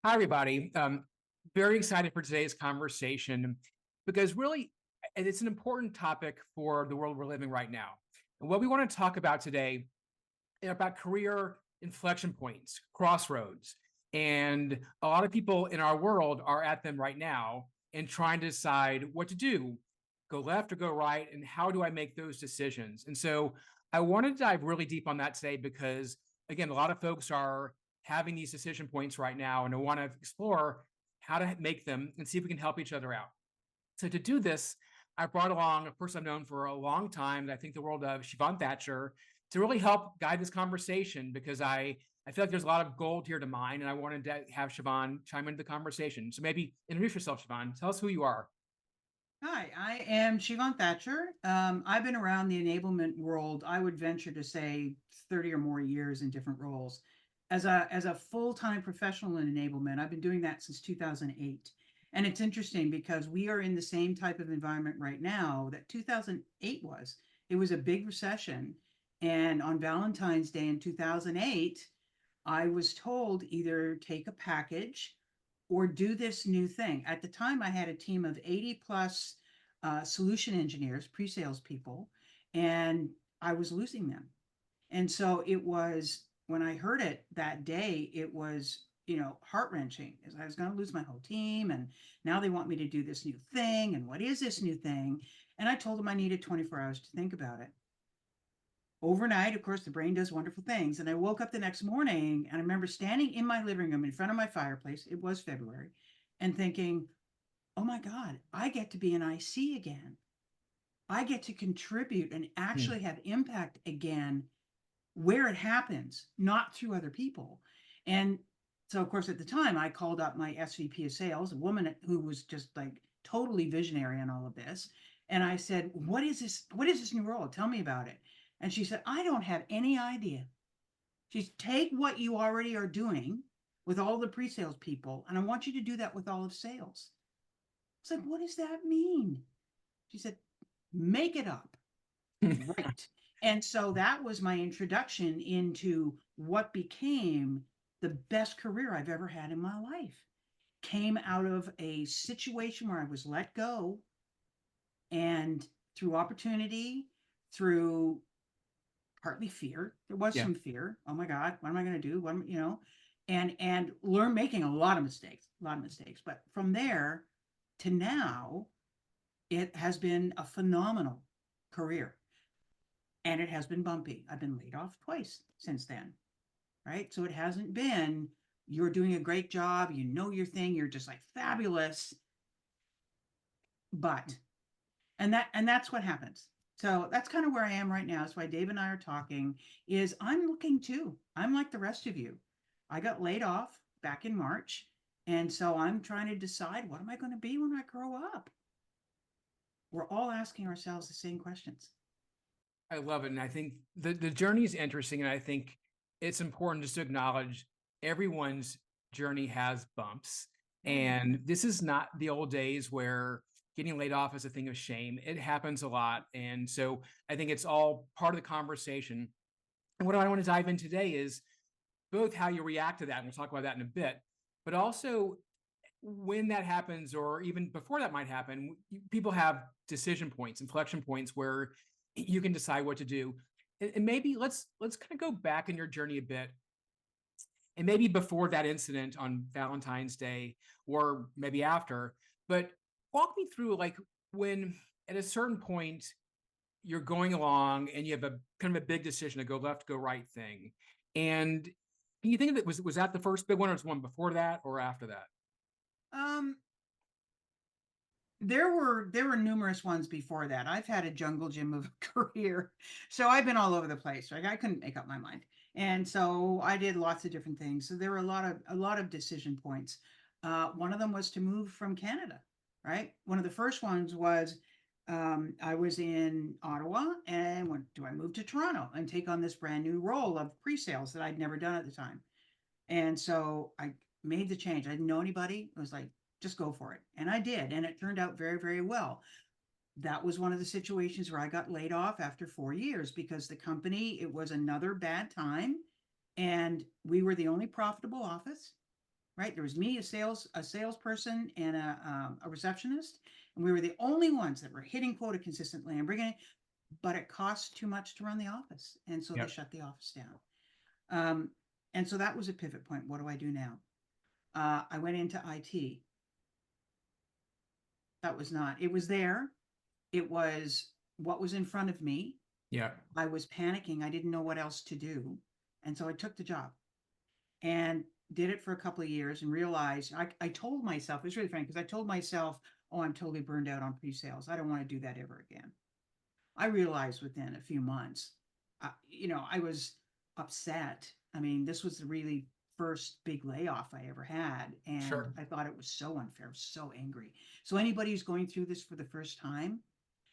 Hi, everybody. Very excited for today's conversation because really it's an important topic for the world we're living right now. And what we want to talk about today is about career inflection points, crossroads. And a lot of people in our world are at them right now and trying to decide what to do, go left or go right, and how do I make those decisions? And so I want to dive really deep on that today because, again, a lot of folks are having these decision points right now, and I want to explore how to make them and see if we can help each other out. So to do this, I brought along a person I've known for a long time, and I think the world of Sheevaun Thatcher, to really help guide this conversation because I feel like there's a lot of gold here to mine, and I wanted to have Sheevaun chime into the conversation. So maybe introduce yourself, Sheevaun. Tell us who you are. Hi, I am Sheevaun Thatcher. I've been around the enablement world, I would venture to say 30 or more years in different roles. As a full-time professional in enablement, I've been doing that since 2008. And it's interesting because we are in the same type of environment right now that 2008 was. It was a big recession. And on Valentine's Day in 2008, I was told either take a package or do this new thing. At the time, I had a team of 80 plus solution engineers, pre-sales people, and I was losing them. And so it was, when I heard it that day, it was, heart wrenching as I was going to lose my whole team. And now they want me to do this new thing. And what is this new thing? And I told them I needed 24 hours to think about it. Overnight, of course, the brain does wonderful things. And I woke up the next morning and I remember standing in my living room in front of my fireplace. It was February, and thinking, oh my God, I get to be an IC again. I get to contribute and Hmm. actually have impact again where it happens, not through other people. And so, of course, at the time, I called up my SVP of sales, a woman who was just like totally visionary in all of this. And I said, what is this? What is this new role? Tell me about it. And she said, I don't have any idea. She's take what you already are doing with all the pre-sales people, and I want you to do that with all of sales. It's like, what does that mean? She said, make it up. Right. And so that was my introduction into what became the best career I've ever had in my life. Came out of a situation where I was let go, and through opportunity, through partly fear, there was Yeah. some fear. Oh my God, what am I going to do? And learn making a lot of mistakes. But from there to now, it has been a phenomenal career, and it has been bumpy. I've been laid off twice since then, right? So it hasn't been, you're doing a great job, you know your thing, you're just like fabulous, but and that's what happens. So that's kind of where I am right now. That's why Dave and I are talking, is I'm looking too. I'm like the rest of you. I got laid off back in March, and so I'm trying to decide, what am I going to be when I grow up? We're all asking ourselves the same questions. I love it. And I think the journey is interesting. And I think it's important just to acknowledge everyone's journey has bumps. Oh yeah. And this is not the old days where getting laid off is a thing of shame. It happens a lot. And so I think it's all part of the conversation. And what I want to dive in today is both how you react to that. And we'll talk about that in a bit, but also when that happens, or even before that might happen, people have decision points, inflection points where you can decide what to do. And maybe let's kind of go back in your journey a bit, and maybe before that incident on Valentine's Day, or maybe after. But walk me through, like, when at a certain point you're going along and you have a kind of a big decision to go left, go right thing, and can you think of it, was that the first big one, or was one before that or after that? Um, there were numerous ones before that. I've had a jungle gym of a career, so I've been all over the place. Like I couldn't make up my mind, and so I did lots of different things. So there were a lot of decision points. One of them was to move from Canada. Right. One of the first ones was, I was in Ottawa, and went, do I move to Toronto and take on this brand new role of pre-sales that I'd never done at the time? And so I made the change. I didn't know anybody. I was like, just go for it. And I did. And it turned out very, very well. That was one of the situations where I got laid off after 4 years because the company, it was another bad time. And we were the only profitable office. right? There was me, a salesperson, and a receptionist, and we were the only ones that were hitting quota consistently and bringing it. But it cost too much to run the office, and so they Yep. shut the office down. And so that was a pivot point. What do I do now? I went into IT. That was not. It was there. It was what was in front of me. Yeah. I was panicking. I didn't know what else to do, and so I took the job and did it for a couple of years and realized I told myself, it was really funny because I told myself, oh, I'm totally burned out on pre-sales. I don't want to do that ever again. I realized within a few months, I was upset. I mean, this was the really first big layoff I ever had. And Sure. I thought it was so unfair, I was so angry. So anybody who's going through this for the first time,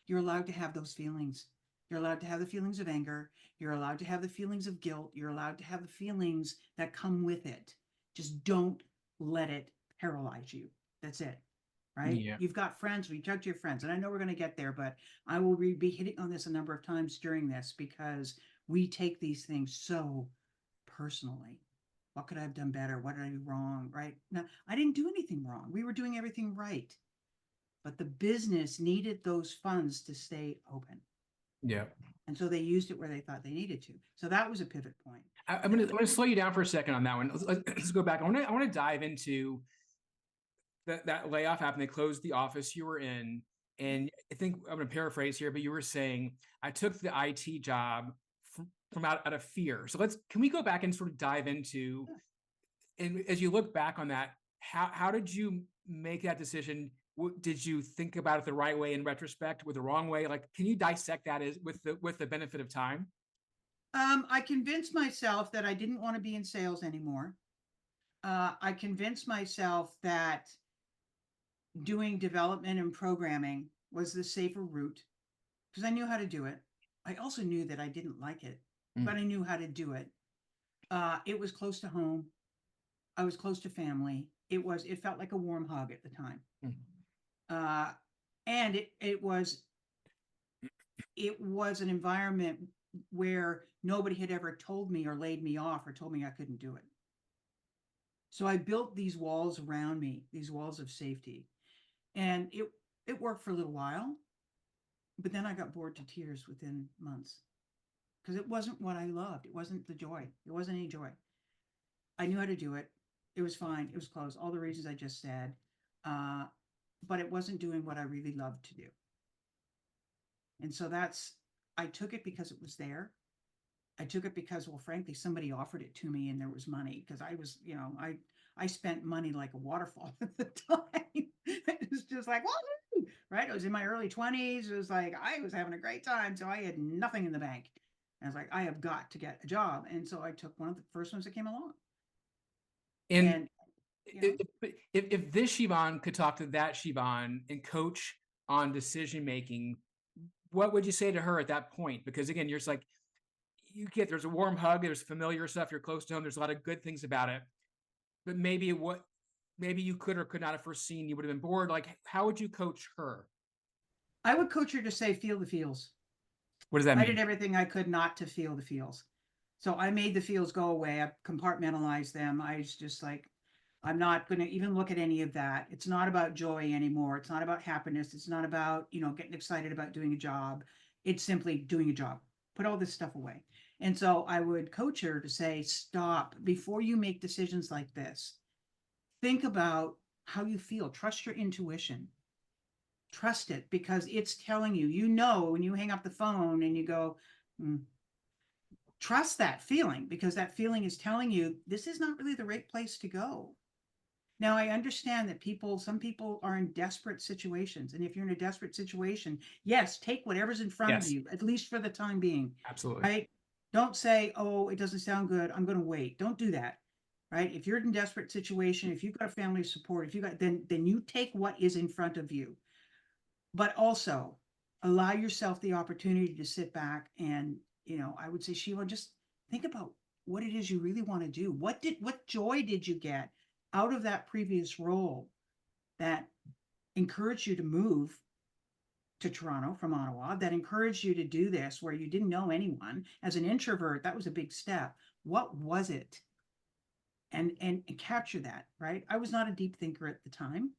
you're allowed to have those feelings. You're allowed to have the feelings of anger. You're allowed to have the feelings of guilt. You're allowed to have the feelings that come with it. Just don't let it paralyze you. That's it. Right? Yeah. You've got friends, reach out to your friends. And I know we're going to get there, but I will be hitting on this a number of times during this because we take these things so personally. What could I have done better? What did I do wrong? Right? Now, I didn't do anything wrong. We were doing everything right. But the business needed those funds to stay open. Yeah. And so they used it where they thought they needed to. So that was a pivot point. I'm gonna slow you down for a second on that one. Let's go back. I want to dive into that layoff happened. They closed the office you were in, and I think I'm gonna paraphrase here, but you were saying I took the IT job from out of fear. So can we go back and sort of dive into, and as you look back on that, how did you make that decision? Did you think about it the right way in retrospect, with the wrong way? Like, can you dissect that as with the benefit of time? I convinced myself that I didn't want to be in sales anymore. I convinced myself that doing development and programming was the safer route because I knew how to do it. I also knew that I didn't like it, but I knew how to do it. It was close to home. I was close to family. It felt like a warm hug at the time. Mm. Uh, and it was an environment where nobody had ever told me or laid me off or told me I couldn't do it. So I built these walls around me, these walls of safety. And it worked for a little while, but then I got bored to tears within months because it wasn't what I loved. It wasn't the joy. It wasn't any joy. I knew how to do it. It was fine. It was close. All the reasons I just said. Uh, but it wasn't doing what I really loved to do. And so I took it because it was there. I took it because, well, frankly, somebody offered it to me and there was money because I was, I spent money like a waterfall at the time. It was just like, whoa, right? I was in my early 20s. It was like, I was having a great time. So I had nothing in the bank. And I was like, I have got to get a job. And so I took one of the first ones that came along. And And, you know, if this Sheevaun could talk to that Sheevaun and coach on decision making, what would you say to her at that point? Because again, you're just like, there's a warm hug, there's familiar stuff, you're close to home, there's a lot of good things about it. But maybe you could or could not have foreseen, you would have been bored. Like, how would you coach her? I would coach her to say, feel the feels. What does that I mean? did everything I could not to feel the feels. So I made the feels go away. I compartmentalized them. I was just like, I'm not going to even look at any of that. It's not about joy anymore. It's not about happiness. It's not about, getting excited about doing a job. It's simply doing a job. Put all this stuff away. And so I would coach her to say, stop before you make decisions like this. Think about how you feel. Trust your intuition. Trust it because it's telling you, when you hang up the phone and you go, trust that feeling because that feeling is telling you this is not really the right place to go. Now, I understand that some people are in desperate situations. And if you're in a desperate situation, yes, take whatever's in front of Yes, you, at least for the time being, absolutely. right? Don't say, oh, it doesn't sound good. I'm going to wait. Don't do that, right? If you're in a desperate situation, if you've got family support, then you take what is in front of you. But also allow yourself the opportunity to sit back and, I would say, Sheila, just think about what it is you really want to do. What joy did you get out of that previous role that encouraged you to move to Toronto from Ottawa, that encouraged you to do this where you didn't know anyone? As an introvert, that was a big step. What was it? and capture that, right? I was not a deep thinker at the time.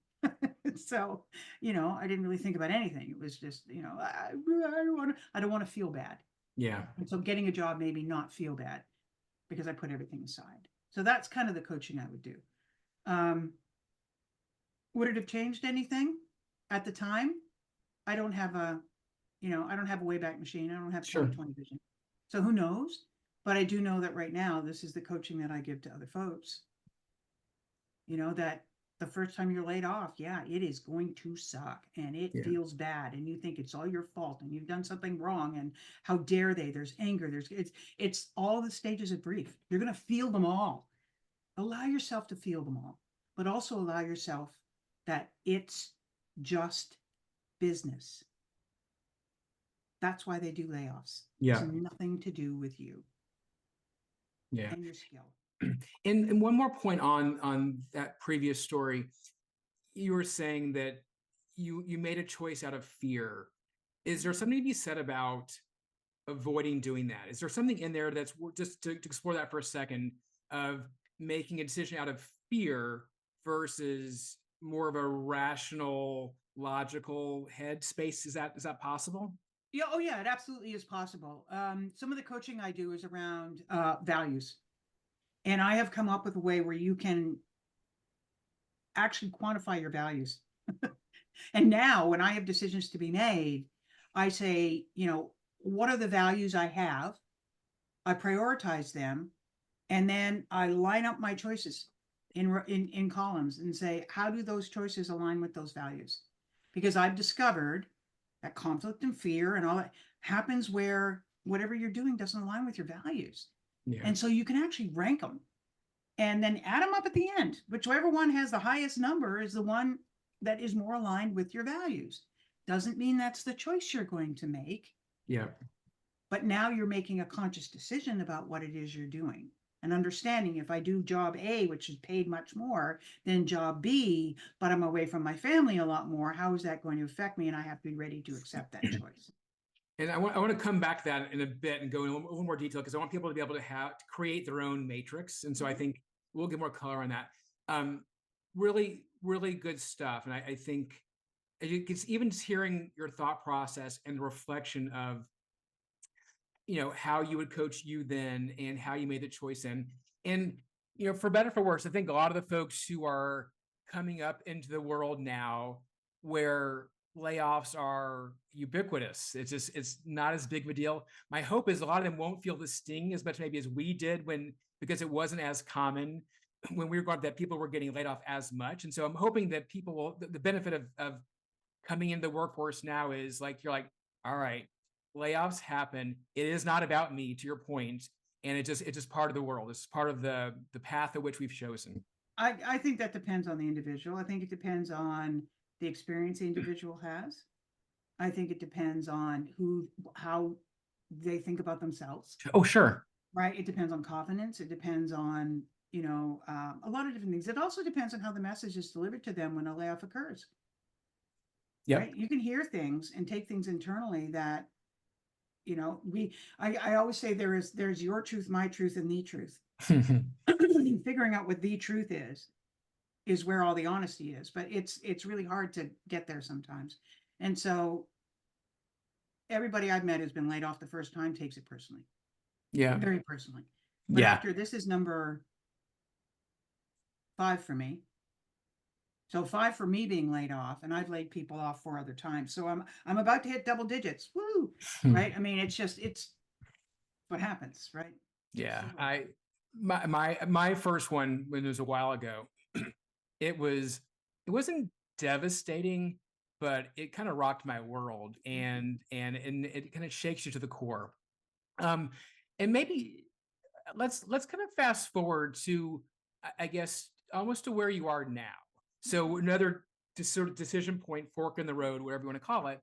So, I didn't really think about anything. It was just, I don't want to feel bad. Yeah. And so getting a job made me not feel bad because I put everything aside. So that's kind of the coaching I would do. Um, would it have changed anything at the time? I don't have a, I don't have a Wayback Machine. I don't have Sure. 20/20 vision. So who knows? But I do know that right now, this is the coaching that I give to other folks. That the first time you're laid off, yeah, it is going to suck and it Yeah. feels bad and you think it's all your fault and you've done something wrong and how dare they? There's anger, it's all the stages of grief. You're going to feel them all. Allow yourself to feel them all, but also allow yourself that it's just business. That's why they do layoffs. It's Yeah. nothing to do with you Yeah. and your skill. And one more point on that previous story, you were saying that you made a choice out of fear. Is there something to be said about avoiding doing that? Is there something in there that's just to explore that for a second of making a decision out of fear versus more of a rational, logical headspace? Is that possible? Yeah, oh yeah, it absolutely is possible. Some of the coaching I do is around values. And I have come up with a way where you can actually quantify your values. And now when I have decisions to be made, I say, what are the values I have? I prioritize them, and then I line up my choices in columns and say, how do those choices align with those values? Because I've discovered that conflict and fear and all that happens where whatever you're doing doesn't align with your values. Yeah. And so you can actually rank them and then add them up at the end. Whichever one has the highest number is the one that is more aligned with your values. Doesn't mean that's the choice you're going to make, Yeah. but now you're making a conscious decision about what it is you're doing and understanding if I do job A, which is paid much more than job B, but I'm away from my family a lot more, how is that going to affect me? And I have to be ready to accept that choice. And I want to come back to that in a bit and go in a little more detail because I want people to be able to create their own matrix. And so I think we'll get more color on that. Really, really good stuff. And I think it's even just hearing your thought process and the reflection of, how you would coach you then and how you made the choice in. And, for better or for worse, I think a lot of the folks who are coming up into the world now where layoffs are ubiquitous, it's not as big of a deal. My hope is a lot of them won't feel the sting as much maybe as we did because it wasn't as common when we were going, that people were getting laid off as much. And so I'm hoping that people will, the benefit of coming into the workforce now is like, you're like, all right, layoffs happen. It is not about me, to your point, and it's just part of the world. It's part of the path at which we've chosen. I think that depends on the individual. I think it depends on the experience the individual has. I think it depends on how they think about themselves, Oh, sure. right? It depends on confidence. It depends on, a lot of different things. It also depends on how the message is delivered to them when a layoff occurs, Yep. right? You can hear things and take things internally that, I always say there's your truth, my truth, and the truth. Figuring out what the truth is where all the honesty is, but it's really hard to get there sometimes. And so everybody I've met who's been laid off the first time takes it personally, Yeah. very personally. But Yeah. after this is number 5 for me. So 5 for me being laid off, and I've laid people off 4 other times. So I'm about to hit double digits. Woo! Right? I mean, it's what happens, right? Yeah. So My first one, when it was a while ago, it wasn't devastating, but it kind of rocked my world, and it kind of shakes you to the core. Um, and maybe let's kind of fast forward to, I guess, almost to where you are now. So another sort of decision point, fork in the road, whatever you want to call it.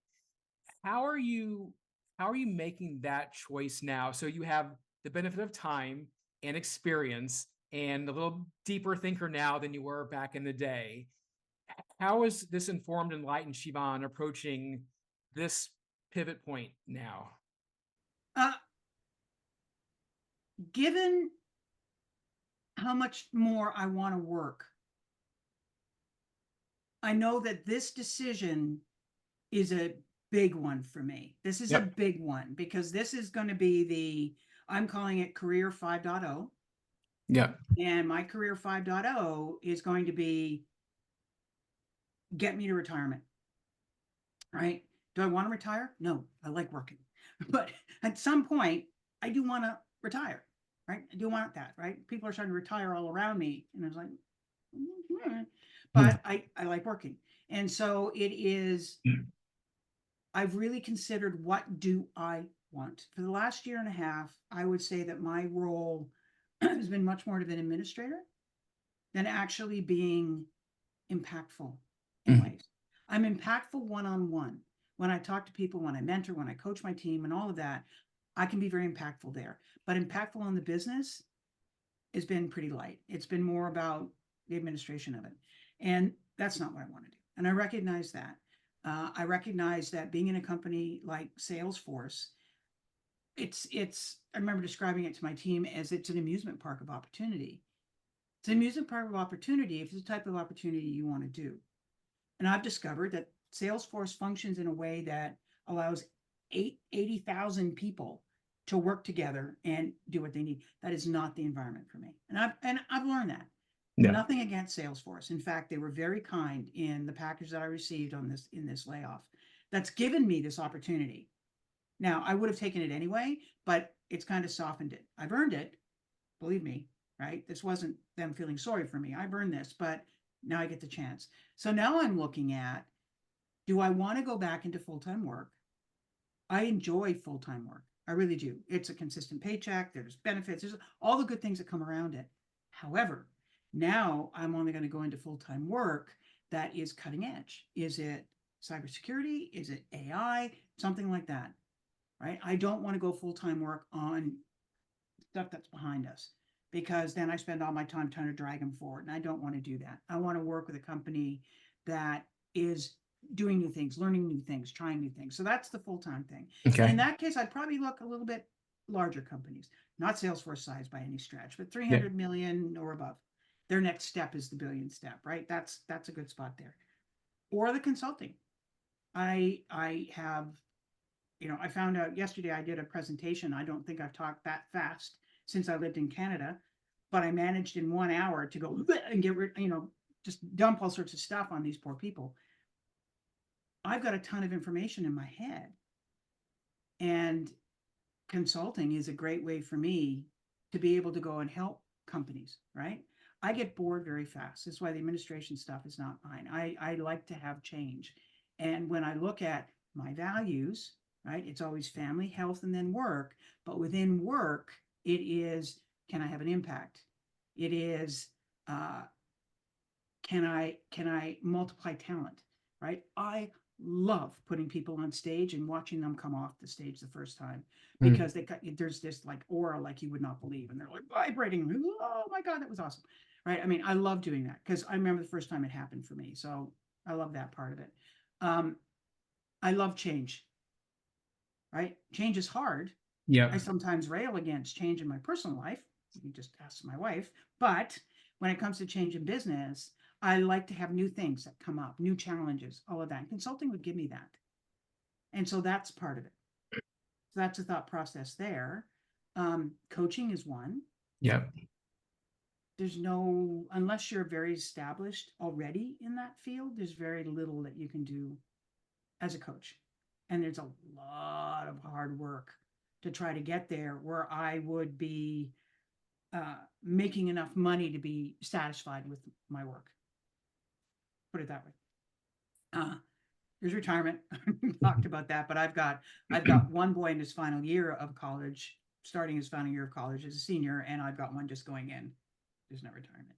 How are you making that choice now? So you have the benefit of time and experience and a little deeper thinker now than you were back in the day. How is this informed, enlightened Sheevaun approaching this pivot point now? uh, given how much more I want to work. I know that this decision is a big one for me. This is a Yep. big one because this is going to be I'm calling it career 5.0. Yep. And my career 5.0 is going to be get me to retirement, right? Do I want to retire? No, I like working. But at some point, I do want to retire, right? I do want that, right? People are starting to retire all around me. And I was like, but I like working. And so it is, I've really considered what do I want. For the last year and a half, I would say that my role has been much more of an administrator than actually being impactful in Mhm. ways. I'm impactful one-on-one. When I talk to people, when I mentor, when I coach my team and all of that, I can be very impactful there. But impactful on the business has been pretty light. It's been more about the administration of it. And that's not what I want to do. And I recognize that. I recognize that being in a company like Salesforce, I remember describing it to my team as it's an amusement park of opportunity. It's an amusement park of opportunity if it's the type of opportunity you want to do. And I've discovered that Salesforce functions in a way that allows 80,000 people to work together and do what they need. That is not the environment for me. And I've learned that. Yeah. Nothing against Salesforce. In fact, they were very kind in the package that I received in this layoff. That's given me this opportunity. Now, I would have taken it anyway, but it's kind of softened it. I've earned it, believe me, right? This wasn't them feeling sorry for me. I've earned this, but now I get the chance. So now I'm looking at, do I want to go back into full-time work? I enjoy full-time work. I really do. It's a consistent paycheck. There's benefits. There's all the good things that come around it. However, now I'm only going to go into full-time work that is cutting edge. Is it cybersecurity? Is it AI? Something like that, right? I don't want to go full-time work on stuff that's behind us because then I spend all my time trying to drag them forward. And I don't want to do that. I want to work with a company that is doing new things, learning new things, trying new things. So that's the full-time thing. And in Okay. that case, I'd probably look a little bit larger companies, not Salesforce size by any stretch, but Yeah. 300 million or above. Their next step is the billion step, right? That's a good spot there. Or the consulting. I have, I found out yesterday I did a presentation. I don't think I've talked that fast since I lived in Canada, but I managed in 1 hour to go and get rid, just dump all sorts of stuff on these poor people. I've got a ton of information in my head, and consulting is a great way for me to be able to go and help companies, right? I get bored very fast. That's why the administration stuff is not mine. I like to have change. And when I look at my values, right, it's always family, health, and then work. But within work, it is, can I have an impact? It is, uh, can I multiply talent, right? I love putting people on stage and watching them come off the stage the first time Mm. because there's this like aura like you would not believe, and they're like vibrating. Oh my god, that was awesome, right? I mean, I love doing that because I remember the first time it happened for me, so I love that part of it. um, I love change, right? Change is hard. I Yep. sometimes rail against change in my personal life. You just ask my wife. But when it comes to change in business, I like to have new things that come up, new challenges, all of that. And consulting would give me that. And so that's part of it. So that's a thought process there. Coaching is one. Yep. There's no, unless you're very established already in that field, there's very little that you can do as a coach. And there's a lot of hard work to try to get there where I would be making enough money to be satisfied with my work. Put it that way. Uh, there's retirement. Talked about that, but I've got one boy in his final year of college, starting his final year of college as a senior, and I've got one just going in. There's no retirement.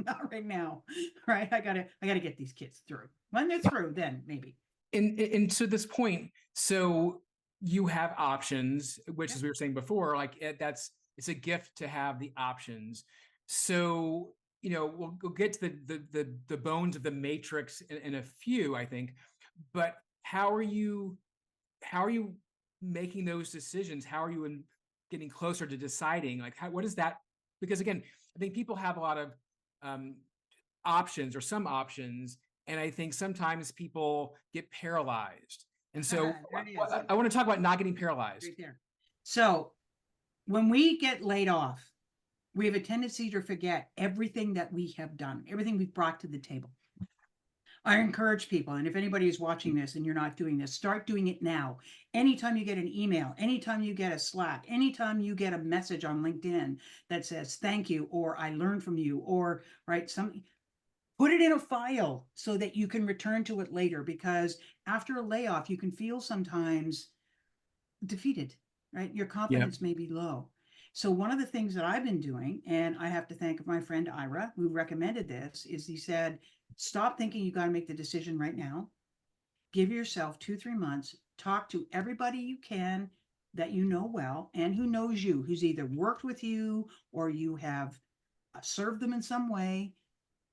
Not right now. Right. I gotta get these kids through. When they're through, then maybe. And to this point, so you have options, which, Yep. as we were saying before, like it's a gift to have the options. So we'll get to the bones of the matrix in a few, I think. But how are you making those decisions? How are you getting closer to deciding? Like, what is that Because again, I think people have a lot of um, options or some options, and I think sometimes people get paralyzed. And so There it is. I want to talk about not getting paralyzed. Right there. So when we get laid off, we have a tendency to forget everything that we have done, everything we've brought to the table. I encourage people, and if anybody is watching this and you're not doing this, start doing it now. Anytime you get an email, anytime you get a Slack, anytime you get a message on LinkedIn that says thank you, or I learned from you, or right, something, put it in a file so that you can return to it later. Because after a layoff, you can feel sometimes defeated, right? Your confidence may be low. So one of the things that I've been doing, and I have to thank my friend Ira, who recommended this, is he said, stop thinking you got to make the decision right now. Give yourself 2, 3 months, talk to everybody you can that you know well and who knows you, who's either worked with you or you have served them in some way,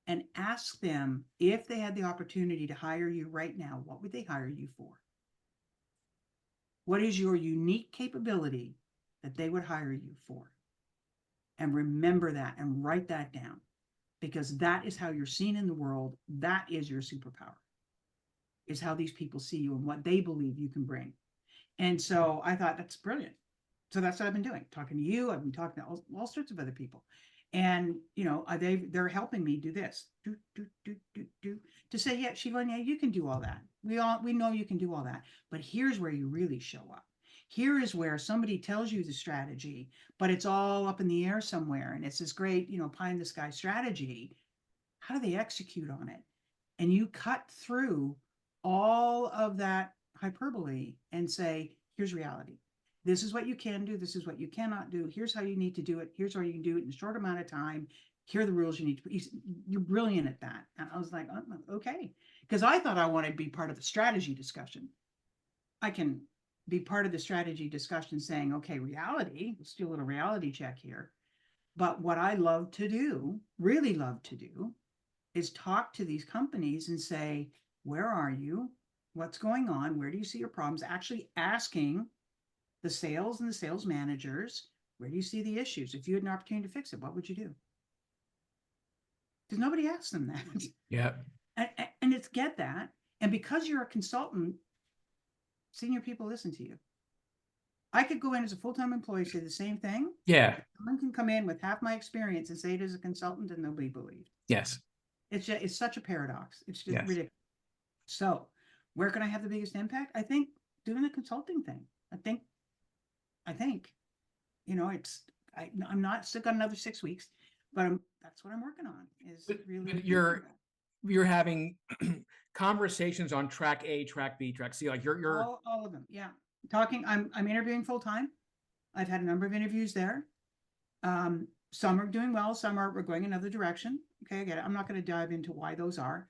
and ask them if they had the opportunity to hire you right now, what would they hire you for? What is your unique capability that they would hire you for? And remember that and write that down, because that is how you're seen in the world. That is your superpower, is how these people see you and what they believe you can bring. And so I thought that's brilliant. So that's what I've been doing, talking to you. I've been talking to all sorts of other people. And, they're helping me do this, to say, yeah, Sheevaun, yeah, you can do all that. We know you can do all that. But here's where you really show up. Here is where somebody tells you the strategy, but it's all up in the air somewhere. And it's this great, pie in the sky strategy. How do they execute on it? And you cut through all of that hyperbole and say, here's reality. This is what you can do. This is what you cannot do. Here's how you need to do it. Here's how you can do it in a short amount of time. Here are the rules you need to put. You're brilliant at that. And I was like, oh, okay. Because I thought I wanted to be part of the strategy discussion. I can be part of the strategy discussion saying, okay, reality, let's do a little reality check here. But what I love to do, really love to do, is talk to these companies and say, where are you? What's going on? Where do you see your problems? Actually asking the sales and the sales managers, where do you see the issues? If you had an opportunity to fix it, what would you do? Because nobody asks them that. Yeah. And it's get that. And because you're a consultant, senior people listen to you. I could go in as a full-time employee, say the same thing. Yeah. Someone can come in with half my experience and say it as a consultant and nobody believed. Yes. It's such a paradox. It's just Yes. ridiculous. So where can I have the biggest impact? I think doing the consulting thing. I think, I'm not sick on another 6 weeks, but that's what I'm working on, is really. But you're having conversations on track A, track B, track C. Like you're all of them. Yeah. I'm interviewing full time. I've had a number of interviews there. Some are doing well, some we're going another direction. Okay, I get it. I'm not going to dive into why those are.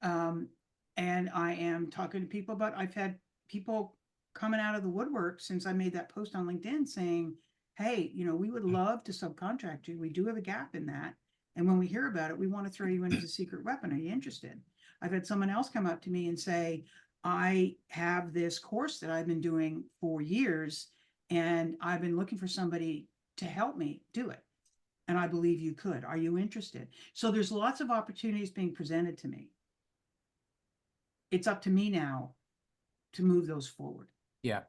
And I am talking to people, but I've had people coming out of the woodwork since I made that post on LinkedIn saying, hey, we would love to subcontract you. We do have a gap in that. And when we hear about it, we want to throw you in as a secret weapon. Are you interested? I've had someone else come up to me and say, I have this course that I've been doing for years, and I've been looking for somebody to help me do it. And I believe you could. Are you interested? So there's lots of opportunities being presented to me. It's up to me now to move those forward. Yeah.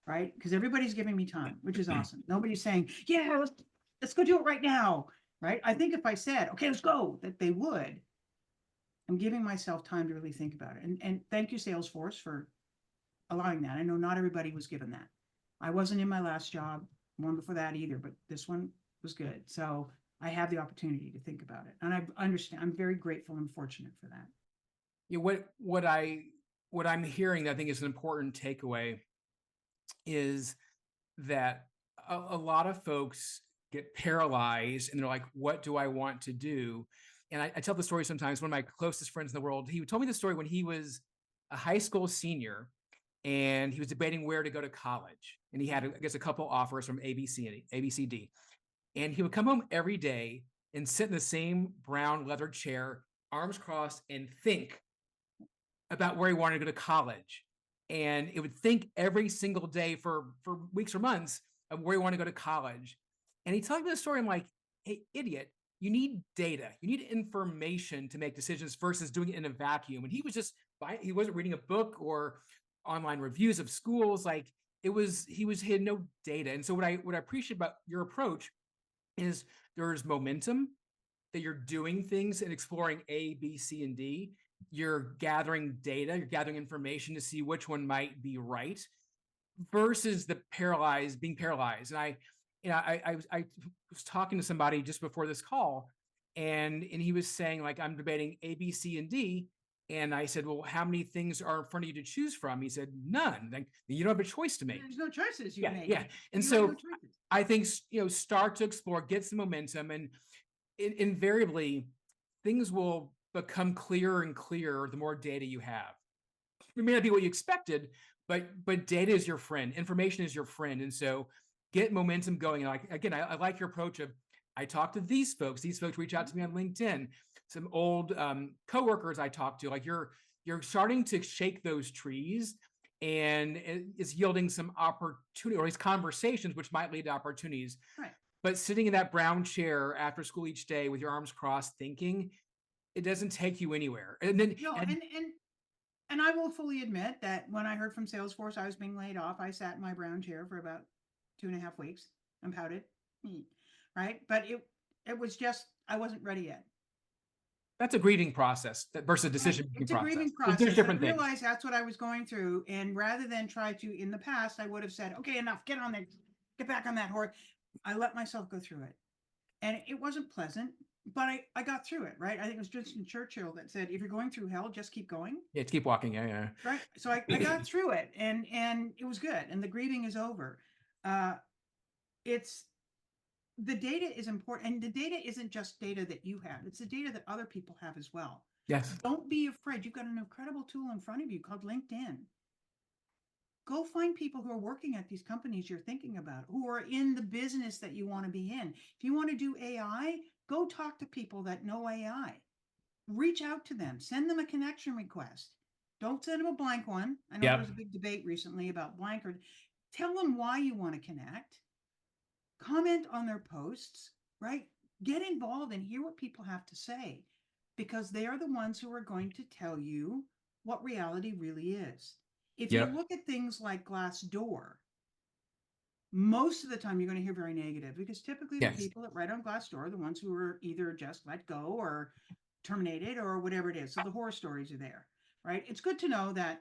Right? Because everybody's giving me time, which is awesome. Nobody's saying, yeah, let's go do it right now. Right? I think if I said, okay, let's go, that they would. I'm giving myself time to really think about it. And thank you, Salesforce, for allowing that. I know not everybody was given that. I wasn't in my last job, one before that either, but this one was good. So I have the opportunity to think about it. And I understand, I'm very grateful and fortunate for that. Yeah, what I'm hearing that I think is an important takeaway is that a lot of folks get paralyzed and they're like, what do I want to do? And I tell the story sometimes. One of my closest friends in the world, he told me the story when he was a high school senior and he was debating where to go to college. And he had, I guess, a couple offers from ABCD. And he would come home every day and sit in the same brown leather chair, arms crossed, and think about where he wanted to go to college. And it would think every single day for weeks or months of where he wanted to go to college. And he told me the story. I'm like, hey, idiot, you need data, you need information to make decisions versus doing it in a vacuum. And he was just, he wasn't reading a book or online reviews of schools. Like he had no data. And so what I appreciate about your approach is there's momentum, that you're doing things and exploring A, B, C, and D. You're gathering data, you're gathering information to see which one might be right versus being paralyzed. And I was talking to somebody just before this call, and he was saying, like, I'm debating A, B, C, and D. And I said, well, how many things are in front of you to choose from? He said, none. Like, you don't have a choice to make. There's no choices you Yeah, make. yeah. And You so have no choices. I think, start to explore, get some momentum, and invariably things will become clearer and clearer the more data you have. It may not be what you expected, but data is your friend, information is your friend. And so get momentum going. And I like your approach of, I talk to these folks reach out to me on LinkedIn, some old coworkers I talked to. Like, you're starting to shake those trees, and it's yielding some opportunity, or these conversations which might lead to opportunities. Right. But sitting in that brown chair after school each day with your arms crossed thinking, it doesn't take you anywhere. And then No, and I will fully admit that when I heard from Salesforce I was being laid off, I sat in my brown chair for about 2.5 weeks and pouted. Right. But it was just, I wasn't ready yet. that's a grieving process versus a decision-making It's a process. grieving There's process. I different things. realized that's what I was going through. And rather than try to, in the past, I would have said, okay, enough, get on there, get back on that horse. I let myself go through it. And it wasn't pleasant, but I got through it, right? I think it was Winston Churchill that said, if you're going through hell, just keep going. Yeah, to keep walking. Yeah. Right. So I got through it, and it was good. And the grieving is over. It's the data is important, and the data isn't just data that you have, it's the data that other people have as well. Yes. Don't be afraid. You've got an incredible tool in front of you called LinkedIn. Go find people who are working at these companies you're thinking about, who are in the business that you want to be in. If you want to do AI, go talk to people that know AI. Reach out to them, send them a connection request. Don't send them a blank one. I know there was a big debate recently about blank, or tell them why you want to connect. Comment on their posts, right? Get involved and hear what people have to say, because they are the ones who are going to tell you what reality really is. If you look at things like Glassdoor, most of the time you're going to hear very negative, because typically the people that write on Glassdoor are the ones who are either just let go or terminated or whatever it is. So the horror stories are there, right? It's good to know that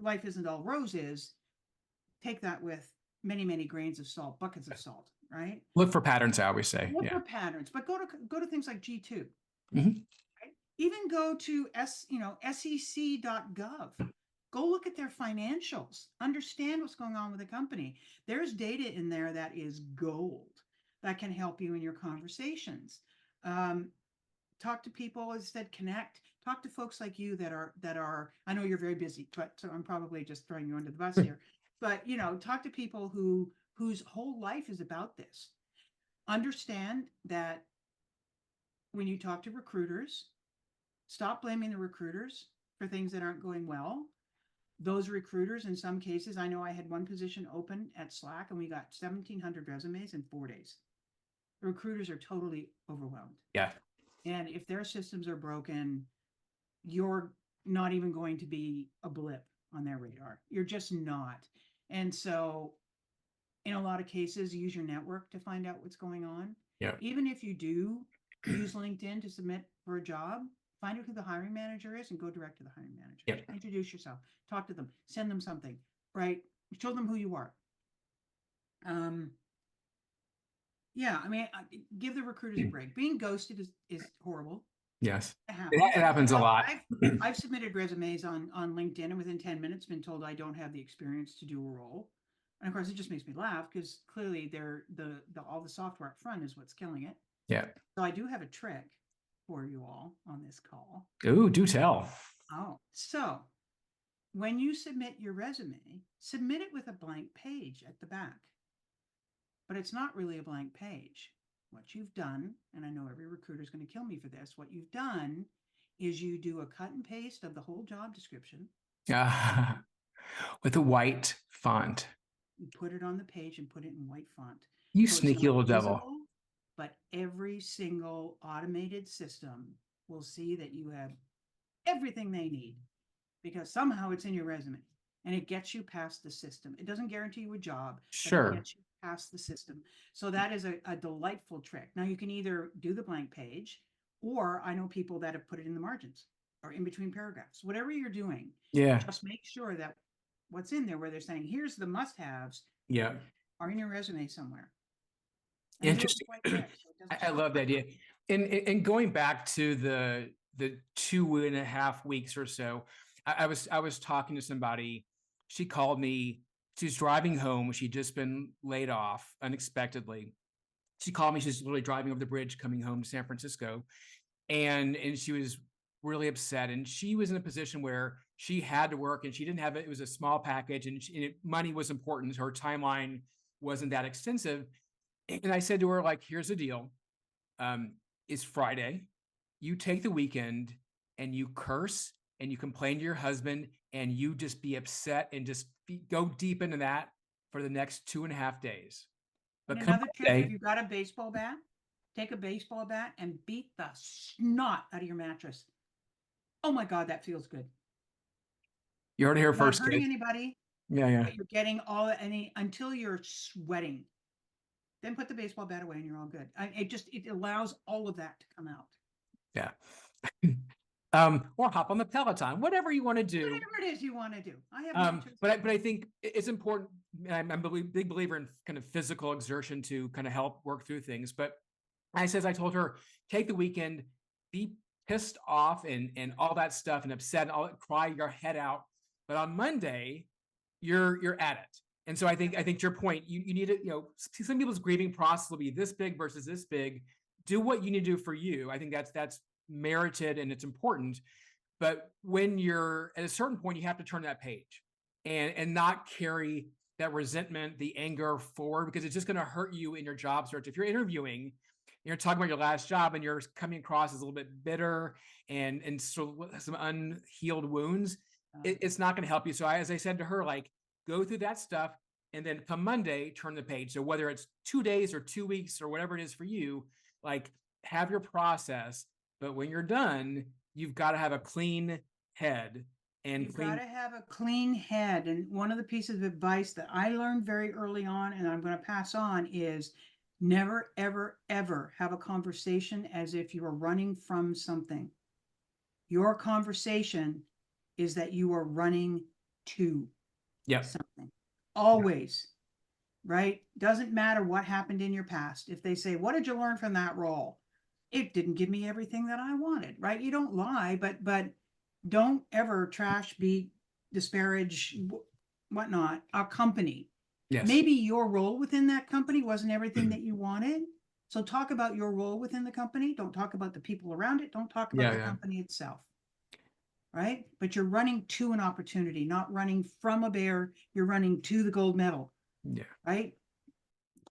life isn't all roses. Take that with many, many grains of salt, buckets of salt, right? Look for patterns, I always say. Look for patterns, but go to things like G2. Mm-hmm. Right? Even go to sec.gov. Go look at their financials. Understand what's going on with the company. There's data in there that is gold that can help you in your conversations. Talk to people, as I said, connect. Talk to folks like you that are. I know you're very busy, but so I'm probably just throwing you under the bus here. But talk to people whose whole life is about this. Understand that when you talk to recruiters, stop blaming the recruiters for things that aren't going well. Those recruiters, in some cases, I know I had one position open at Slack and we got 1,700 resumes in 4 days. The recruiters are totally overwhelmed. Yeah. And if their systems are broken, you're not even going to be a blip on their radar. You're just not. And so in a lot of cases, use your network to find out what's going on. Yeah. Even if you do use LinkedIn to submit for a job, find out who the hiring manager is and go direct to the hiring manager. Yep. Introduce yourself, talk to them, send them something, right? Show them who you are. Yeah, I mean, give the recruiters a break. Being ghosted is horrible. Yes. It happens a lot. I've submitted resumes on LinkedIn and within 10 minutes been told I don't have the experience to do a role. And of course, it just makes me laugh because clearly all the software up front is what's killing it. Yeah. So I do have a trick for you all on this call. Ooh, do tell. Oh, so when you submit your resume, submit it with a blank page at the back. But it's not really a blank page. What you've done, and I know every recruiter is going to kill me for this, what you've done is you do a cut and paste of the whole job description. With a white font. You put it on the page and put it in white font. You sneaky little devil. but every single automated system will see that you have everything they need because somehow it's in your resume and it gets you past the system. It doesn't guarantee you a job, but it Sure. gets you past the system. So that is a delightful trick. Now you can either do the blank page, or I know people that have put it in the margins or in between paragraphs. Whatever you're doing, Yeah. just make sure that what's in there where they're saying, here's the must-haves Yeah. are in your resume somewhere. And do it Interesting. quite quick so it doesn't I love the idea. And going back to the 2.5 weeks or so, I was talking to somebody. She called me. She was driving home. She'd just been laid off unexpectedly. She called me. She's literally driving over the bridge coming home to San Francisco, and she was really upset. And she was in a position where she had to work, and she didn't have it. It was a small package, and money was important. Her timeline wasn't that extensive. And I said to her, like, here's the deal. It's Friday. You take the weekend and you curse and you complain to your husband and you just be upset and just go deep into that for the next 2.5 days. But And come another tip, if Monday, you've got a baseball bat, take a baseball bat and beat the snot out of your mattress. Oh my God, that feels good. you heard it here Not first, hurting kids. anybody, Yeah, yeah, but you're getting all any until you're sweating. Then put the baseball bat away and you're all good. It allows all of that to come out. yeah. Or hop on the Peloton, whatever you want to do. Whatever it is you want to do. I have matches. But I think it's important. I'm a big believer in kind of physical exertion to kind of help work through things. But I told her, take the weekend, be pissed off and all that stuff and upset and all cry your head out. But on Monday, you're at it. And so I think to your point, you need to, some people's grieving process will be this big versus this big. Do what you need to do for you. I think that's merited and it's important. But when you're at a certain point, you have to turn that page and not carry that resentment, the anger forward, because it's just going to hurt you in your job search. If you're interviewing, you're talking about your last job and you're coming across as a little bit bitter and so some unhealed wounds, it's not going to help you. So as I said to her, like, go through that stuff and then come Monday, turn the page. So whether it's 2 days or 2 weeks or whatever it is for you, like, have your process. But when you're done, you've got to have a clean head and You've got to have a clean head. And one of the pieces of advice that I learned very early on, and I'm going to pass on, is never, ever, ever have a conversation as if you are running from something. Your conversation is that you are running to something. Always, right? Doesn't matter what happened in your past. If they say, what did you learn from that role? It didn't give me everything that I wanted, right? You don't lie, but don't ever trash, beat, disparage, whatnot, a company. Yes. Maybe your role within that company wasn't everything that you wanted. So talk about your role within the company. Don't talk about the people around it. Don't talk about the company itself. Right? But you're running to an opportunity, not running from a bear. You're running to the gold medal. Yeah. Right?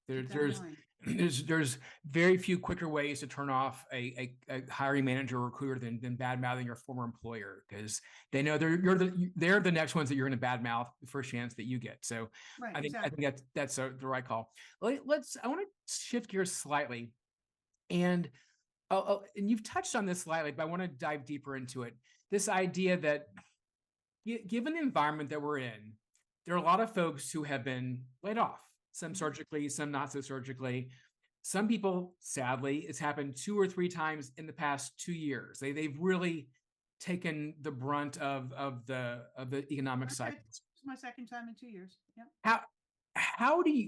There's very few quicker ways to turn off a hiring manager or recruiter than bad mouthing your former employer, because they know they're the next ones that you're going to bad mouth the first chance that you get. So right, I think that's the right call. I want to shift gears slightly, and you've touched on this slightly, but I want to dive deeper into it. This idea that given the environment that we're in, there are a lot of folks who have been laid off, some surgically, some not so surgically. Some people, sadly, it's happened 2 or 3 times in the past 2 years. They've really taken the brunt of the economic cycle. It's my second time in 2 years. Yeah. How do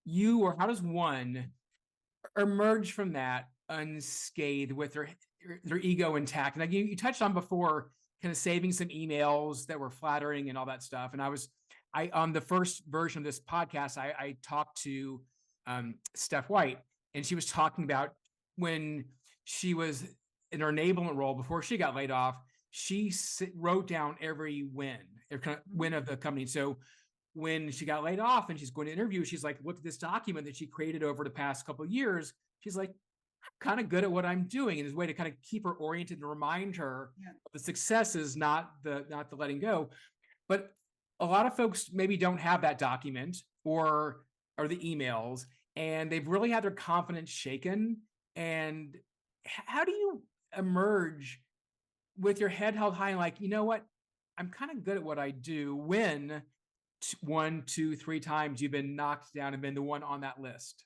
you or how does one emerge from that unscathed with their ego intact? And you touched on before, kind of saving some emails that were flattering and all that stuff. And I on the first version of this podcast, I talked to Steph White, and she was talking about when she was in her enablement role before she got laid off. She wrote down every win of the company. So when she got laid off and she's going to interview, she's like, look at this document that she created over the past couple of years. She's like, I'm kind of good at what I'm doing. And there's a way to kind of keep her oriented and remind her of the successes, not the letting go. But a lot of folks maybe don't have that document or the emails. and they've really had their confidence shaken. And how do you emerge with your head held high and like, you know what, I'm kind of good at what I do, when 1, 2, 3 times you've been knocked down and been the one on that list?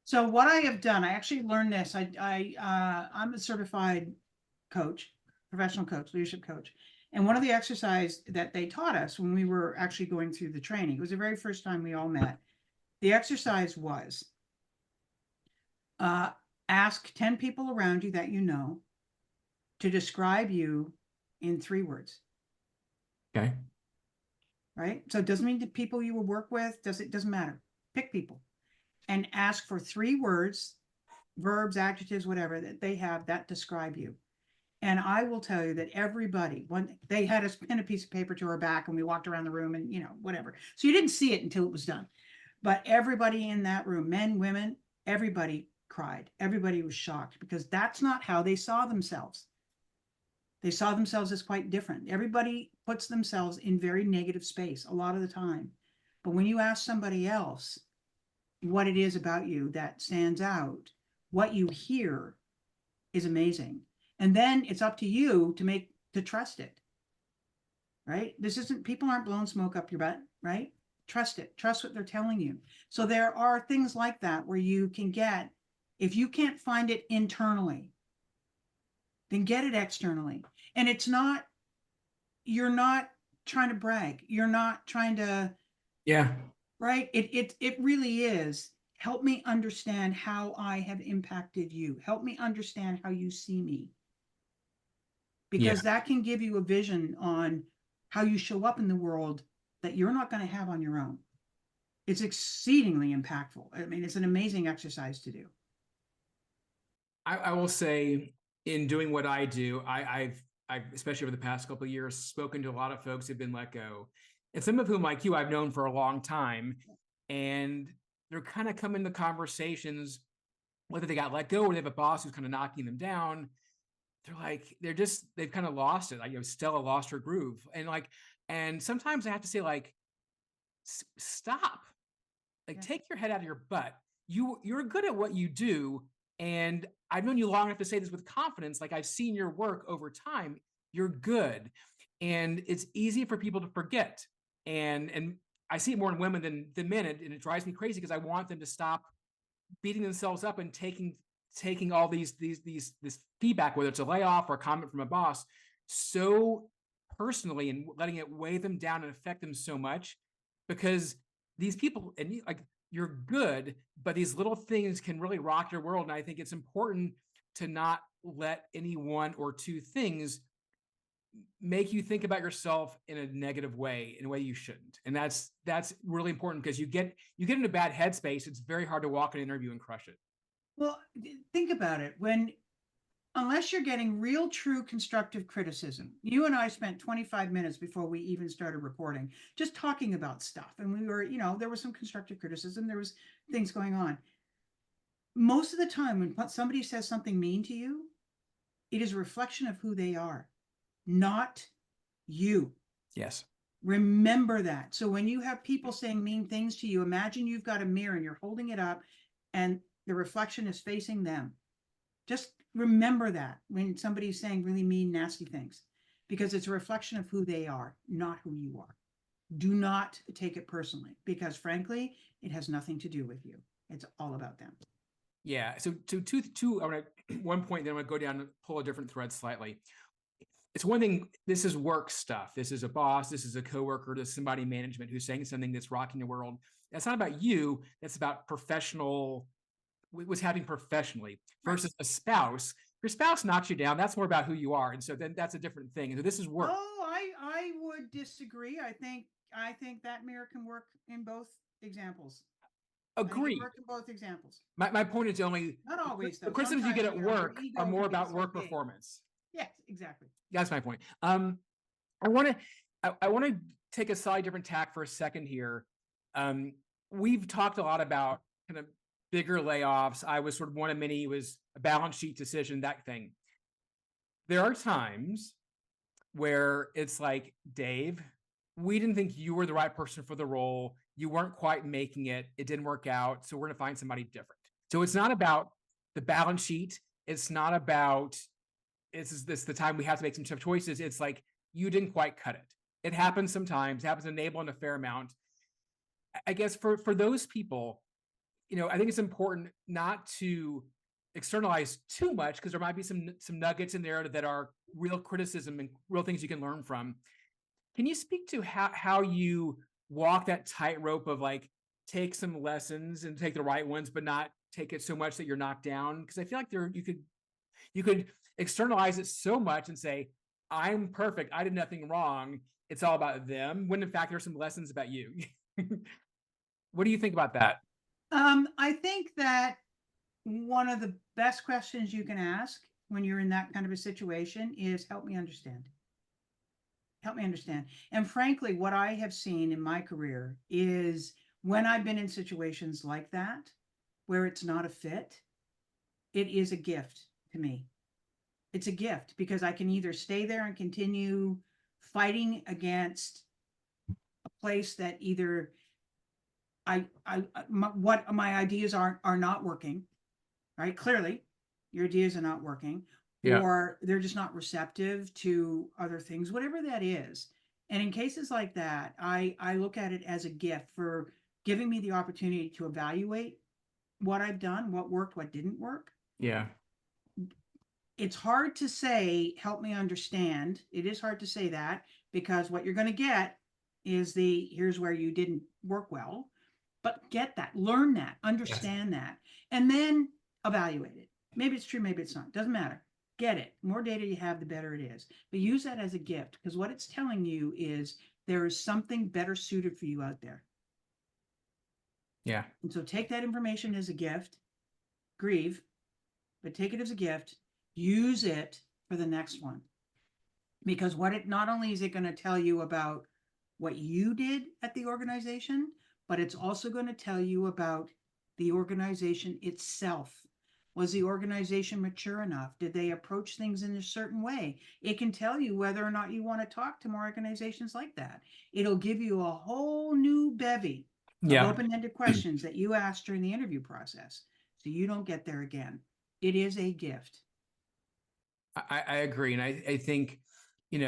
So what I have done, I actually learned this. I'm a certified coach, professional coach, leadership coach. And one of the exercise that they taught us when we were actually going through the training, it was the very first time we all met. The exercise was uh, ask 10 people around you that you know to describe you in 3 words, Okay. right? So it doesn't mean the people you will work with, doesn't matter. Pick people and ask for 3 words, verbs, adjectives, whatever that they have that describe you. And I will tell you that everybody, when they had us pin a piece of paper to our back and we walked around the room and, whatever. So you didn't see it until it was done. But everybody in that room, men, women, everybody cried. Everybody was shocked because that's not how they saw themselves. They saw themselves as quite different. Everybody puts themselves in very negative space a lot of the time. But when you ask somebody else what it is about you that stands out, what you hear is amazing. And then it's up to you to trust it, right? People aren't blowing smoke up your butt, right? Trust it. Trust what they're telling you. So there are things like that where you can get, if you can't find it internally, then get it externally. And you're not trying to brag. You're not trying to, Yeah. right? It really is. Help me understand how I have impacted you. Help me understand how you see me. Yeah. Because that can give you a vision on how you show up in the world that you're not going to have on your own. It's exceedingly impactful. I mean, it's an amazing exercise to do. I will say, in doing what I do, I've especially over the past couple of years spoken to a lot of folks who've been let go, and some of whom, like you, I've known for a long time, and they're kind of coming to conversations, whether they got let go or they have a boss who's kind of knocking them down. They're like, they've kind of lost it. Like, Stella lost her groove, and sometimes I have to say, like, stop, like, Yeah. take your head out of your butt. You're good at what you do, and I've known you long enough to say this with confidence. Like, I've seen your work over time. You're good, and it's easy for people to forget. And I see it more in women than men, and it drives me crazy because I want them to stop beating themselves up and taking all this feedback, whether it's a layoff or a comment from a boss, so personally, and letting it weigh them down and affect them so much, because these people, and like, you're good, but these little things can really rock your world. And I think it's important to not let any 1 or 2 things make you think about yourself in a negative way, in a way you shouldn't. And that's really important, because you get in a bad headspace. It's very hard to walk an interview and crush it. Well, think about it. Unless you're getting real, true constructive criticism, you and I spent 25 minutes before we even started recording just talking about stuff. And we were, there was some constructive criticism, there was things going on. Most of the time, when somebody says something mean to you, it is a reflection of who they are, not you. Yes. Remember that. So when you have people saying mean things to you, imagine you've got a mirror and you're holding it up and the reflection is facing them. Just remember that when somebody's saying really mean, nasty things, because it's a reflection of who they are, not who you are. Do not take it personally, because frankly, it has nothing to do with you. It's all about them. Yeah. So two. I want to one point. Then I'm going to go down and pull a different thread slightly. It's one thing. This is work stuff. This is a boss. This is a coworker. This is somebody in management who's saying something that's rocking the world. That's not about you. That's about professional. What's happening professionally versus a spouse. Your spouse knocks you down. That's more about who you are, and so then that's a different thing. And so this is work. Oh, I would disagree. I think that mirror can work in both examples. I think it Agree. worked in both examples. My point is only Not always, though. the criticisms you get at Sometimes your work ego are more can be about so work big. performance. Yes, exactly. That's my point. I want to take a slightly different tack for a second here. We've talked a lot about kind of bigger layoffs. I was sort of one of many. It was a balance sheet decision, that thing. There are times where it's like, Dave, we didn't think you were the right person for the role. you weren't quite making it. It didn't work out. So we're going to find somebody different. So it's not about the balance sheet. It's not about this the time we have to make some tough choices. It's like you didn't quite cut it. It happens sometimes. It happens in Enable a fair amount. I guess for those people, I think it's important not to externalize too much because there might be some nuggets in there that are real criticism and real things you can learn from. Can you speak to how you walk that tightrope of like take some lessons and take the right ones, but not take it so much that you're knocked down? Because I feel like you could externalize it so much and say, I'm perfect. I did nothing wrong. It's all about them. When in fact, there's some lessons about you. What do you think about that? I think that one of the best questions you can ask when you're in that kind of a situation is help me understand. Help me understand. And frankly, what I have seen in my career is when I've been in situations like that, where it's not a fit, it is a gift to me. It's a gift because I can either stay there and continue fighting against a place that either what my ideas are not working, right? Clearly, your ideas are not working, Yeah. or they're just not receptive to other things, whatever that is. And in cases like that, I look at it as a gift for giving me the opportunity to evaluate what I've done, what worked, what didn't work. Yeah. It's hard to say, help me understand. It is hard to say that because what you're going to get is here's where you didn't work well. But get that, learn that, Yes. understand that, and then evaluate it. Maybe it's true, maybe it's not. Doesn't matter. Get it. The more data you have, the better it is. But use that as a gift because what it's telling you is there is something better suited for you out there. Yeah. And so take that information as a gift, grieve, but take it as a gift, use it for the next one. Because what it not only is it going to tell you about what you did at the organization, but it's also going to tell you about the organization itself. Was the organization mature enough? Did they approach things in a certain way? It can tell you whether or not you want to talk to more organizations like that. It'll give you a whole new bevy of Yeah. open-ended questions that you asked during the interview process. So you don't get there again. It is a gift. I agree. And I think, we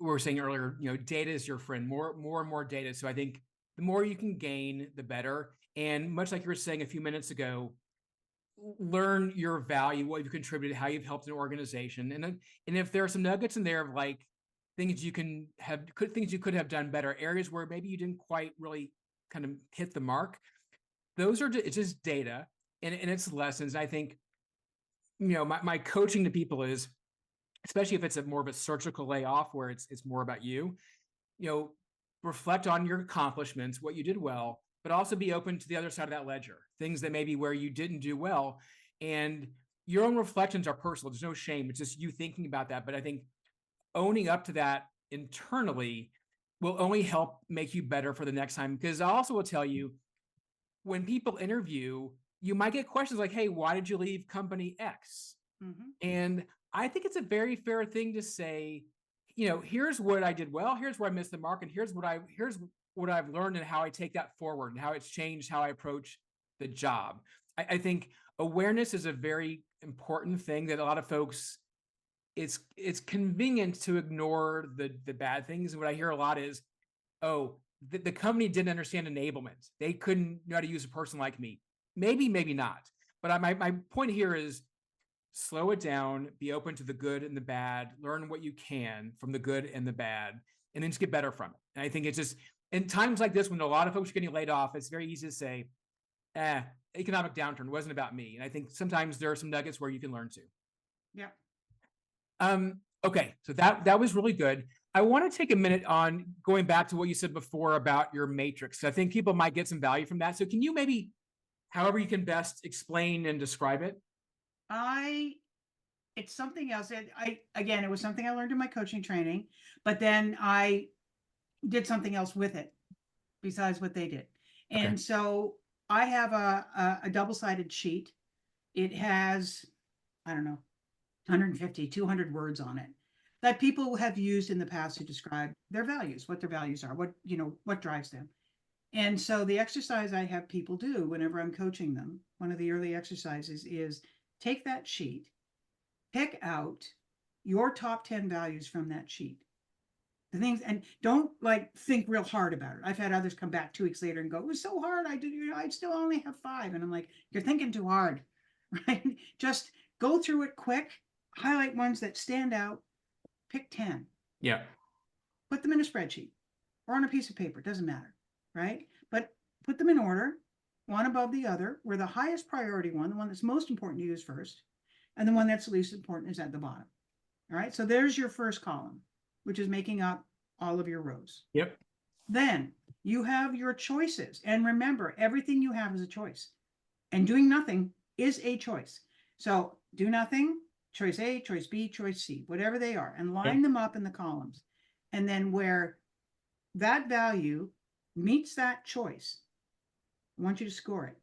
were saying earlier, data is your friend, more and more data. So I think the more you can gain, the better. And much like you were saying a few minutes ago, learn your value, what you've contributed, how you've helped an organization. And if there are some nuggets in there of like things you could have done better, areas where maybe you didn't quite really kind of hit the mark, it's just data and it's lessons. And I think, my coaching to people is, especially if it's more of a surgical layoff where it's more about you, you know, reflect on your accomplishments, what you did well, but also be open to the other side of that ledger, things that maybe where you didn't do well. And your own reflections are personal. There's no shame. It's just you thinking about that. But I think owning up to that internally will only help make you better for the next time. Because I also will tell you, when people interview, you might get questions like, hey, why did you leave company X? Mm-hmm. And I think it's a very fair thing to say, here's what I did well, here's where I missed the mark, and here's what I've learned and how I take that forward and how it's changed how I approach the job. I think awareness is a very important thing that a lot of folks, it's convenient to ignore the bad things. And what I hear a lot is, oh, the company didn't understand enablement. They couldn't know how to use a person like me. Maybe not. But my point here is slow it down, be open to the good and the bad, learn what you can from the good and the bad, and then just get better from it. And I think it's just in times like this when a lot of folks are getting laid off, it's very easy to say, economic downturn wasn't about me. And I think sometimes there are some nuggets where you can learn to. Yeah. Okay, so that was really good. I want to take a minute on going back to what you said before about your matrix. I think people might get some value from that. So can you maybe, however you can best explain and describe it? It's something else. It was something I learned in my coaching training, but then I did something else with it besides what they did. Okay. And so I have a double-sided sheet. It has, I don't know, 150, 200 words on it that people have used in the past to describe their values, what their values are, what drives them. And so the exercise I have people do whenever I'm coaching them, one of the early exercises is take that sheet, pick out your top 10 values from that sheet. The things, and don't like think real hard about it. I've had others come back 2 weeks later and go, it was so hard. I still only have 5. And I'm like, you're thinking too hard, right? Just go through it quick, highlight ones that stand out, pick 10. Yeah. Put them in a spreadsheet or on a piece of paper, doesn't matter, right? But put them in order, one above the other, where the highest priority one, the one that's most important to use first, and the one that's least important is at the bottom. All right, so there's your first column, which is making up all of your rows. Yep. Then you have your choices. And remember, everything you have is a choice. And doing nothing is a choice. So do nothing, choice A, choice B, choice C, whatever they are, and line them up in the columns. And then where that value meets that choice, I want you to score it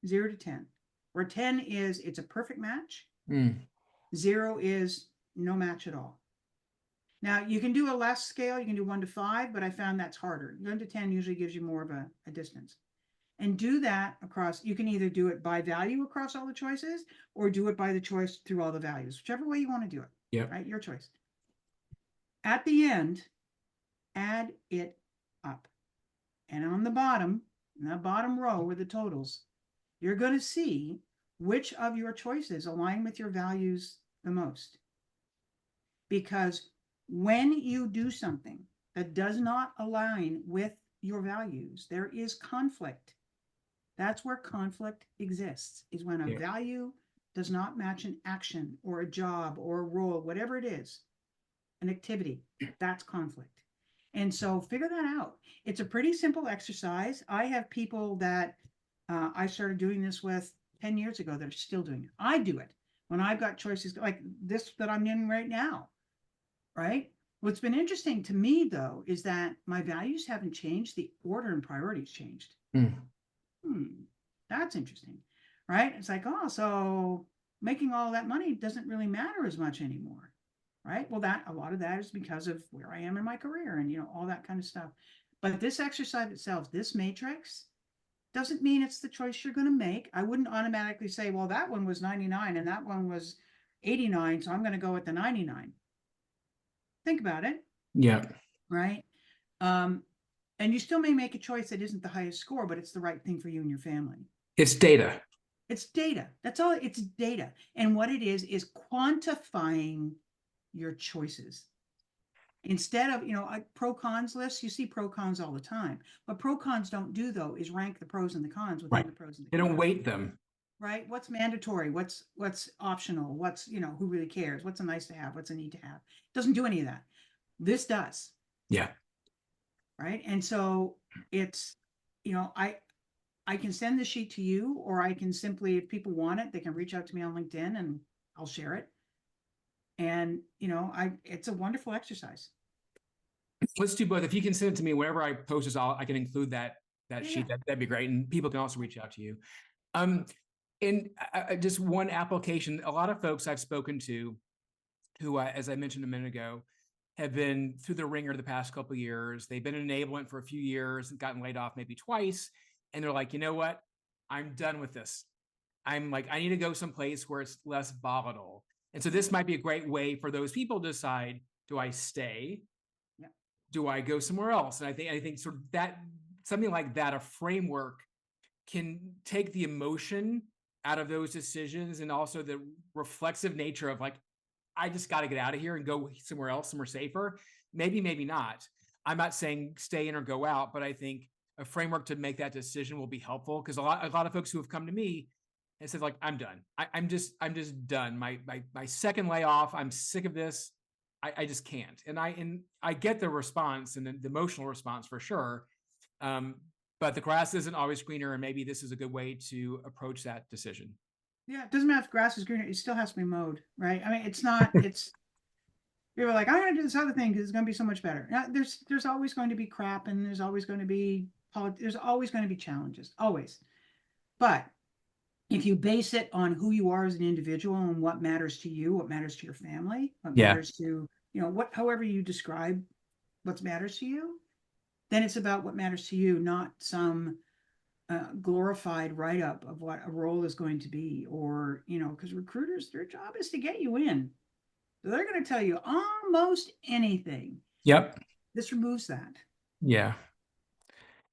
0 to 10, where 10 is it's a perfect match. 0 is no match at all. Now you can do a less scale, you can do 1 to 5, but I found that's harder. 1 to 10 usually gives you more of a distance. And do that across, you can either do it by value across all the choices or do it by the choice through all the values, whichever way you want to do it. Yep. Right? Your choice. At the end, add it up. And on the bottom, in that bottom row with the totals, you're going to see which of your choices align with your values the most. Because when you do something that does not align with your values, there is conflict. That's where conflict exists, is when a value does not match an action or a job or a role, whatever it is, an activity. That's conflict. And so figure that out. It's a pretty simple exercise. I have people that I started doing this with 10 years ago that are still doing it. I do it when I've got choices like this that I'm in right now, right? What's been interesting to me, though, is that my values haven't changed. The order and priorities changed. That's interesting, right? It's like, oh, so making all that money doesn't really matter as much anymore. Right. Well, a lot of that is because of where I am in my career and, all that kind of stuff. But this exercise itself, this matrix, doesn't mean it's the choice you're going to make. I wouldn't automatically say, well, that one was 99 and that one was 89, so I'm going to go with the 99. Think about it. Yeah. Right. And you still may make a choice that isn't the highest score, but it's the right thing for you and your family. It's data. It's data. That's all. It's data. And what it is quantifying your choices. Instead of, pro cons lists, you see pro cons all the time. What pro cons don't do, though, is rank the pros and the cons within the pros and the cons. They don't weight them. Right? What's mandatory? What's optional? What's, who really cares? What's a nice to have? What's a need to have? It doesn't do any of that. This does. Yeah. Right? And so it's, I can send the sheet to you, or I can simply, if people want it, they can reach out to me on LinkedIn and I'll share it. And, it's a wonderful exercise. Let's do both. If you can send it to me, whenever I post this, I can include that sheet. That'd be great. And people can also reach out to you. And just one application, a lot of folks I've spoken to who, as I mentioned a minute ago, have been through the ringer the past couple of years. They've been in enablement for a few years and gotten laid off maybe twice. And they're like, you know what? I'm done with this. I'm like, I need to go someplace where it's less volatile. And so this might be a great way for those people to decide, do I stay? Yeah. Do I go somewhere else? And I think sort of that, something like that, a framework can take the emotion out of those decisions and also the reflexive nature of like, I just got to get out of here and go somewhere else, somewhere safer. Maybe, maybe not. I'm not saying stay in or go out, but I think a framework to make that decision will be helpful, because a lot of folks who have come to me and said, like, I'm done. I'm just done. My second layoff. I'm sick of this. I just can't. And I get the response and the emotional response for sure. But the grass isn't always greener, and maybe this is a good way to approach that decision. Yeah, it doesn't matter if grass is greener; it still has to be mowed, right? I mean, it's not. It's people are like, I'm going to do this other thing because it's going to be so much better. Now, there's always going to be crap, and there's always going to be there's always going to be challenges, always. But if you base it on who you are as an individual and what matters to you, what matters to your family, what matters to, however you describe what matters to you, then it's about what matters to you, not some glorified write-up of what a role is going to be. Or, because recruiters, their job is to get you in. So they're going to tell you almost anything. Yep. This removes that. Yeah.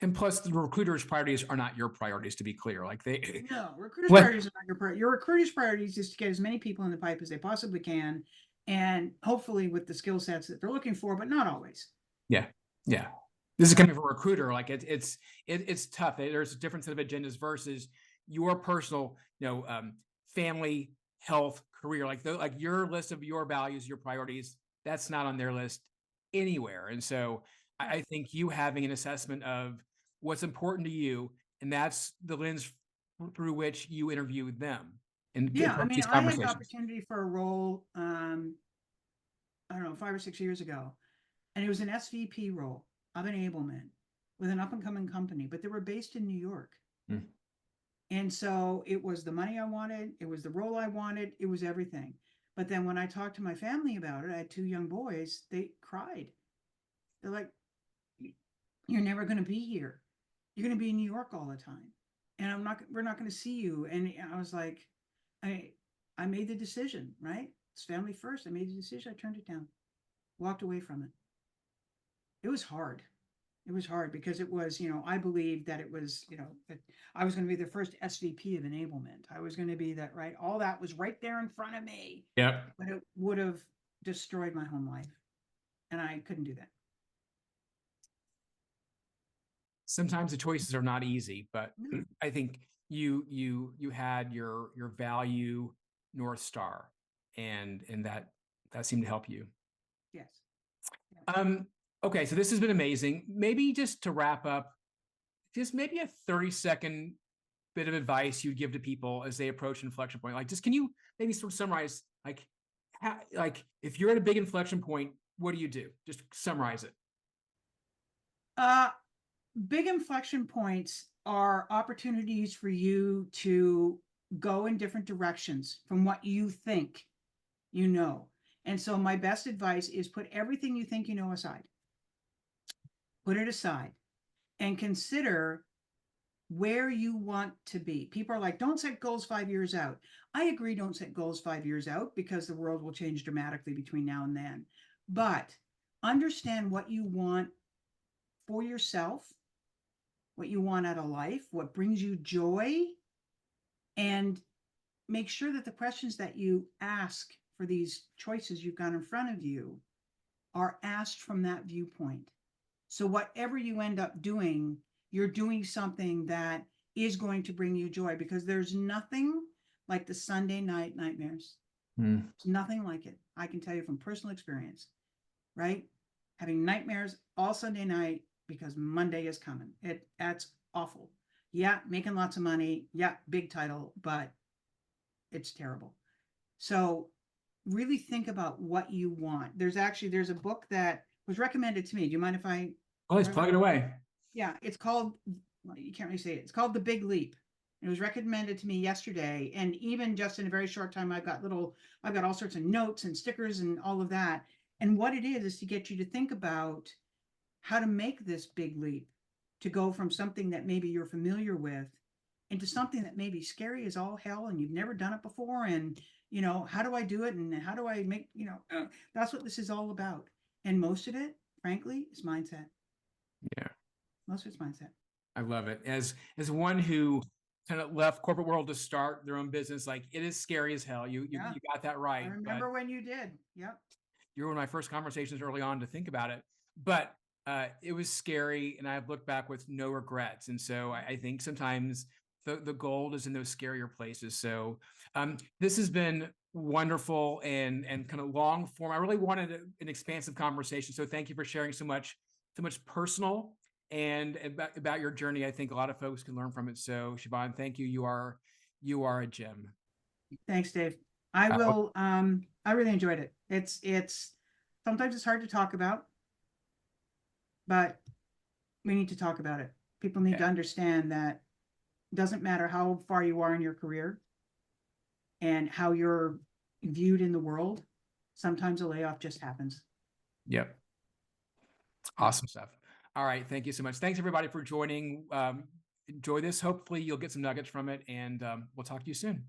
And plus, the recruiter's priorities are not your priorities, to be clear. Like No, recruiters' what? priorities are not your priority. Your recruiter's priorities is to get as many people in the pipe as they possibly can, and hopefully with the skill sets that they're looking for, but not always. Yeah. Yeah. This is coming from a recruiter. Like it's tough. There's a different set of agendas versus your personal, family, health, career. Like your list of your values, your priorities. That's not on their list anywhere. And so I think you having an assessment of what's important to you, and that's the lens through which you interview them and Yeah, I approach mean, these I had the conversations. opportunity for a role, I don't know, 5 or 6 years ago, and it was an SVP role of enablement with an up and coming company, but they were based in New York. Mm. And so it was the money I wanted, it was the role I wanted, it was everything. But then when I talked to my family about it, I had 2 young boys, they cried. They're like, you're never going to be here. You're going to be in New York all the time. And we're not going to see you. And I was like, I, I made the decision, right? It's family first. I made the decision. I turned it down, walked away from it. It was hard. It was hard because it was, I believed that it was, that I was going to be the first SVP of enablement. I was going to be that, right? All that was right there in front of me, Yep. but it would have destroyed my home life. And I couldn't do that. Sometimes the choices are not easy, but No. I think you had your value North Star, and that seemed to help you. Yes. Yes. Okay, so this has been amazing. Maybe just to wrap up, just maybe a 30-second bit of advice you'd give to people as they approach inflection point. Like, just can you maybe sort of summarize, like if you're at a big inflection point, what do you do? Just summarize it. Uh, Big inflection points are opportunities for you to go in different directions from what you think you know. And so my best advice is put everything you think you know aside. Put it aside and consider where you want to be. People are like, don't set goals 5 years out. I agree, don't set goals 5 years out because the world will change dramatically between now and then. But understand what you want for yourself, what you want out of life, what brings you joy, and make sure that the questions that you ask for these choices you've got in front of you are asked from that viewpoint. So, whatever you end up doing, you're doing something that is going to bring you joy because there's nothing like the Sunday night nightmares. Mm. It's nothing like it. I can tell you from personal experience, right? Having nightmares all Sunday night because Monday is coming. That's awful. Yeah, making lots of money. Yeah, big title, but it's terrible. So really think about what you want. There's a book that was recommended to me. Do you mind if I Well, let's plug it away. Yeah, it's called, well, you can't really say it. It's called The Big Leap. It was recommended to me yesterday. And even just in a very short time, I've got all sorts of notes and stickers and all of that. And what it is to get you to think about how to make this big leap, to go from something that maybe you're familiar with into something that may be scary as all hell and you've never done it before. And, how do I do it? And how do I make, that's what this is all about. And most of it, frankly, is mindset. Yeah, Most of it's mindset. I love it. As one who kind of left corporate world to start their own business, like it is scary as hell. Yeah. You got that I right. But remember when you did. Yep. you were one of my first conversations early on to think about it. But it was scary, and I've looked back with no regrets. And so I think sometimes the gold is in those scarier places. So this has been wonderful and kind of long form. I really wanted an expansive conversation. So thank you for sharing so much personal and about your journey. I think a lot of folks can learn from it. So Sheevaun, thank you. You are a gem. Thanks, Dave. I Uh, will I really enjoyed it. It's sometimes it's hard to talk about, but we need to talk about it. People need to yeah, understand that it doesn't matter how far you are in your career and how you're viewed in the world. Sometimes a layoff just happens. yep. Yeah. Awesome stuff. All right. Thank you so much. Thanks everybody for joining. Enjoy this. Hopefully you'll get some nuggets from it, and we'll talk to you soon.